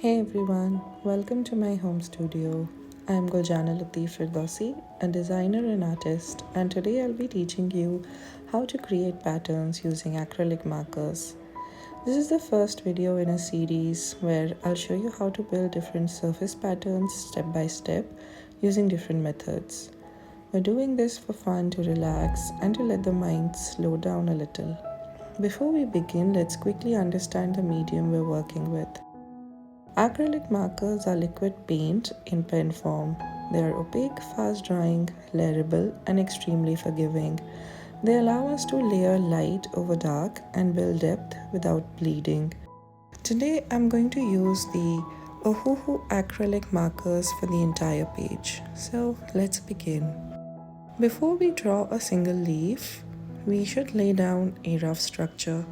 Hey everyone, welcome to my home studio. I'm Guljana Latif Firdausi, a designer and artist, and today I'll be teaching you how to create patterns using acrylic markers. This is the first video in a series where I'll show you how to build different surface patterns step by step using different methods. We're doing this for fun, to relax, and to let the mind slow down a little. Before we begin, let's quickly understand the medium we're working with. Acrylic markers are liquid paint in pen form. They are opaque, fast drying, layerable, and extremely forgiving. They allow us to layer light over dark and build depth without bleeding. Today I'm going to use the Ohuhu acrylic markers for the entire page. So let's begin. Before we draw a single leaf, we should lay down a rough structure.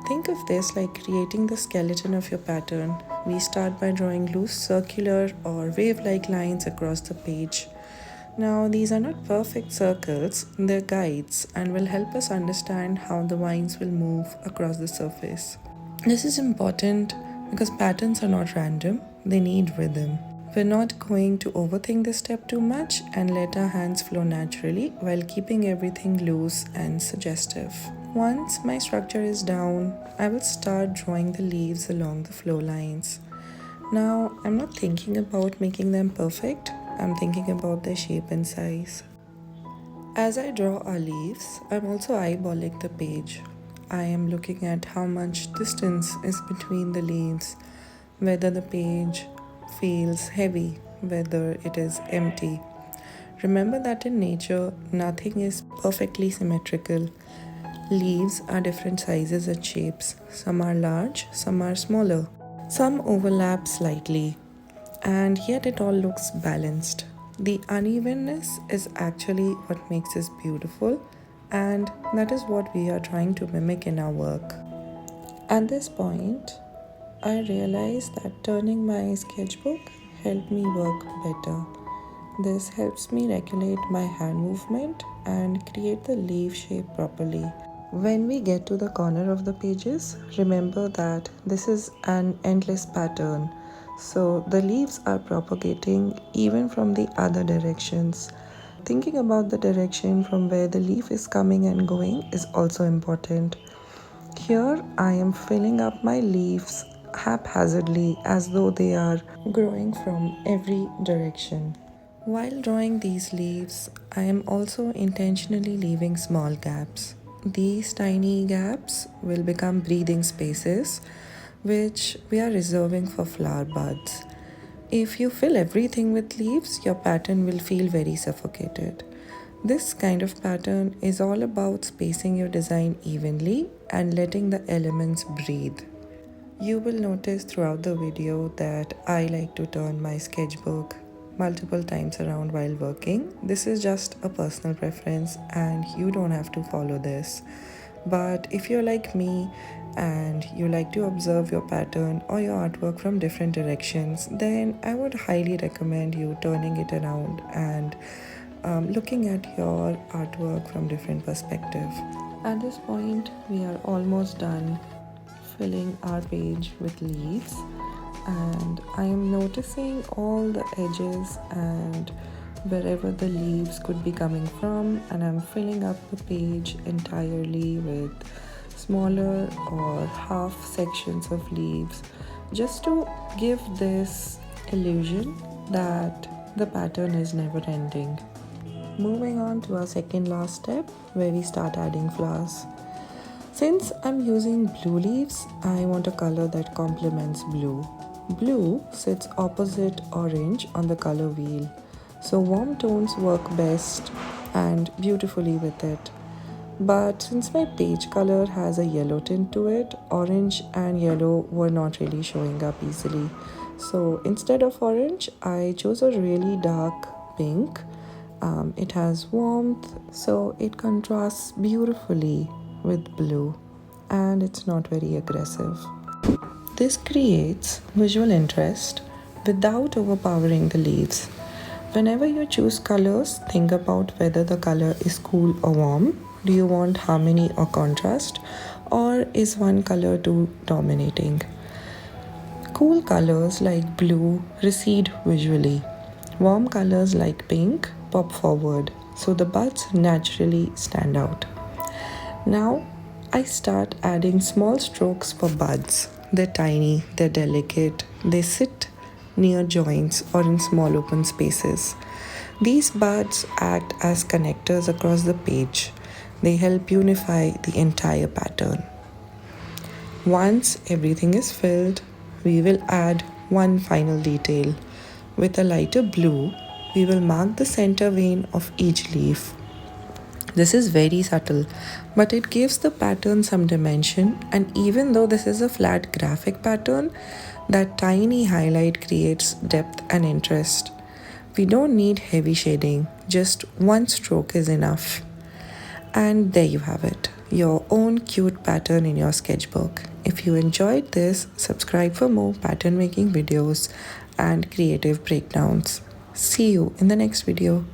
Think of this like creating the skeleton of your pattern. We start by drawing loose circular or wave-like lines across the page. Now, these are not perfect circles, they're guides and will help us understand how the lines will move across the surface. This is important because patterns are not random, they need rhythm. We're not going to overthink this step too much and let our hands flow naturally while keeping everything loose and suggestive. Once my structure is down, I will start drawing the leaves along the flow lines. Now, I'm not thinking about making them perfect, I'm thinking about their shape and size. As I draw our leaves, I'm also eyeballing the page. I am looking at how much distance is between the leaves, whether the page feels heavy, whether it is empty. Remember that in nature, nothing is perfectly symmetrical. Leaves are different sizes and shapes. Some are large, some are smaller. Some overlap slightly, and yet it all looks balanced. The unevenness is actually what makes this beautiful, and that is what we are trying to mimic in our work. At this point, I realized that turning my sketchbook helped me work better. This helps me regulate my hand movement and create the leaf shape properly. When we get to the corner of the pages, remember that this is an endless pattern, so the leaves are propagating even from the other directions. Thinking about the direction from where the leaf is coming and going is also important. Here I am filling up my leaves haphazardly as though they are growing from every direction. While drawing these leaves, I am also intentionally leaving small gaps. These tiny gaps will become breathing spaces, which we are reserving for flower buds. If you fill everything with leaves, your pattern will feel very suffocated. This kind of pattern is all about spacing your design evenly and letting the elements breathe. You will notice throughout the video that I like to turn my sketchbook multiple times around while working. This is just a personal preference and you don't have to follow this. But if you're like me and you like to observe your pattern or your artwork from different directions, then I would highly recommend you turning it around and looking at your artwork from different perspectives. At this point, we are almost done filling our page with leaves, and I am noticing all the edges and wherever the leaves could be coming from, and I'm filling up the page entirely with smaller or half sections of leaves just to give this illusion that the pattern is never ending. Moving on to our second last step where we start adding flowers. Since I'm using blue leaves, I want a color that complements blue. Blue sits opposite orange on the color wheel, so warm tones work best and beautifully with it. But since my page color has a yellow tint to it, orange and yellow were not really showing up easily. So instead of orange, I chose a really dark pink. It has warmth, so it contrasts beautifully with blue, and it's not very aggressive. This creates visual interest without overpowering the leaves. Whenever you choose colors, think about whether the color is cool or warm. Do you want harmony or contrast, or is one color too dominating? Cool colors like blue recede visually. Warm colors like pink pop forward, so the buds naturally stand out. Now I start adding small strokes for buds. They're tiny, they're delicate, they sit near joints or in small open spaces. These buds act as connectors across the page. They help unify the entire pattern. Once everything is filled, we will add one final detail. With a lighter blue, we will mark the center vein of each leaf. This is very subtle, but it gives the pattern some dimension, and even though this is a flat graphic pattern, that tiny highlight creates depth and interest. We don't need heavy shading, just one stroke is enough. And there you have it, your own cute pattern in your sketchbook. If you enjoyed this, subscribe for more pattern making videos and creative breakdowns. See you in the next video.